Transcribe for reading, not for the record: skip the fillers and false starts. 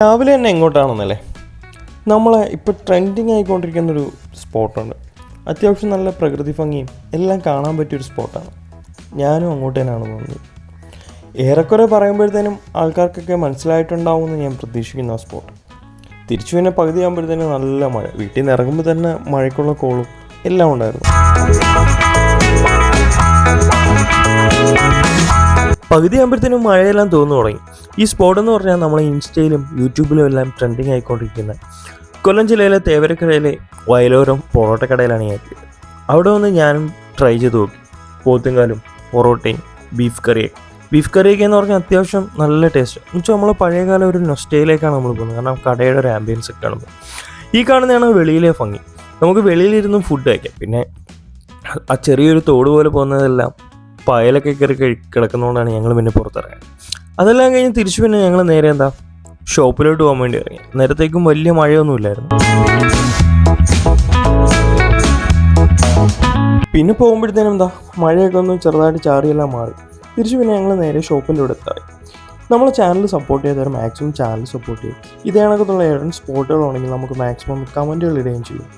രാവിലെ തന്നെ എങ്ങോട്ടാണെന്നല്ലേ, നമ്മളെ ഇപ്പോൾ ട്രെൻഡിങ് ആയിക്കൊണ്ടിരിക്കുന്നൊരു സ്പോട്ടുണ്ട്. അത്യാവശ്യം നല്ല പ്രകൃതി ഭംഗിയും എല്ലാം കാണാൻ പറ്റിയൊരു സ്പോട്ടാണ്. ഞാനും അങ്ങോട്ട് തന്നെയാണ് പോകുന്നത്. ഏറെക്കുറെ പറയുമ്പോഴത്തേനും ആൾക്കാർക്കൊക്കെ മനസ്സിലായിട്ടുണ്ടാവുമെന്ന് ഞാൻ പ്രതീക്ഷിക്കുന്നു ആ സ്പോട്ട്. തിരിച്ചു പിന്നെ പകുതി ആകുമ്പോഴത്തേനും നല്ല മഴ. വീട്ടിൽ നിന്ന് ഇറങ്ങുമ്പോൾ തന്നെ മഴയ്ക്കുള്ള കോളും എല്ലാം ഉണ്ടായിരുന്നു. പകുതി ആകുമ്പോഴത്തേനും മഴയെല്ലാം തോന്നു തുടങ്ങി. ഈ സ്പോട്ട് എന്ന് പറഞ്ഞാൽ നമ്മളെ ഇൻസ്റ്റയിലും യൂട്യൂബിലും എല്ലാം ട്രെൻഡിങ് ആയിക്കൊണ്ടിരിക്കുന്ന കൊല്ലം ജില്ലയിലെ തേവരക്കരയിലെ വയലോരം പൊറോട്ട കടയിലാണ് ഞാൻ എത്തിയത്. അവിടെ വന്ന് ഞാനും ട്രൈ ചെയ്ത് നോക്കി. പോത്തുംകാലും പൊറോട്ടയും ബീഫ് കറിയൊക്കെ എന്ന് പറഞ്ഞാൽ അത്യാവശ്യം നല്ല ടേസ്റ്റ്. എന്നുവെച്ചാൽ നമ്മൾ പഴയകാലം ഒരു നൊസ്റ്റയിലേക്കാണ് നമ്മൾ പോകുന്നത്. കാരണം കടയുടെ ഒരു ആംബിയൻസ് ഒക്കെ കാണുമ്പോൾ ഈ കാണുന്നതാണ് വെളിയിലെ ഭംഗി. നമുക്ക് വെളിയിലിരുന്നും ഫുഡ് കഴിക്കാം. പിന്നെ ആ ചെറിയൊരു തോട് പോലെ പോകുന്നതെല്ലാം പായലൊക്കെ കയറി കിടക്കുന്നതുകൊണ്ടാണ് ഞങ്ങൾ പിന്നെ പുറത്തിറങ്ങി. അതെല്ലാം കഴിഞ്ഞ് തിരിച്ചു പിന്നെ ഞങ്ങൾ നേരെ ഷോപ്പിലോട്ട് പോകാൻ വേണ്ടി ഇറങ്ങി. നേരത്തേക്കും വലിയ മഴയൊന്നുമില്ലായിരുന്നു. പിന്നെ പോകുമ്പോഴത്തേനും മഴയൊക്കെ ഒന്ന് ചെറുതായിട്ട് ചാറിയെല്ലാം മാറി. തിരിച്ചു പിന്നെ ഞങ്ങൾ നേരെ ഷോപ്പിൻ്റെ ഇവിടെ എത്തായി. നമ്മളെ ചാനൽ സപ്പോർട്ട് ചെയ്തവർ മാക്സിമം ചാനൽ സപ്പോർട്ട് ചെയ്യും. ഇതേ കണക്കത്തുള്ള ഏതെങ്കിലും സ്പോട്ടുകളാണെങ്കിൽ നമുക്ക് മാക്സിമം കമൻറ്റുകൾ ഇടുകയും ചെയ്യും.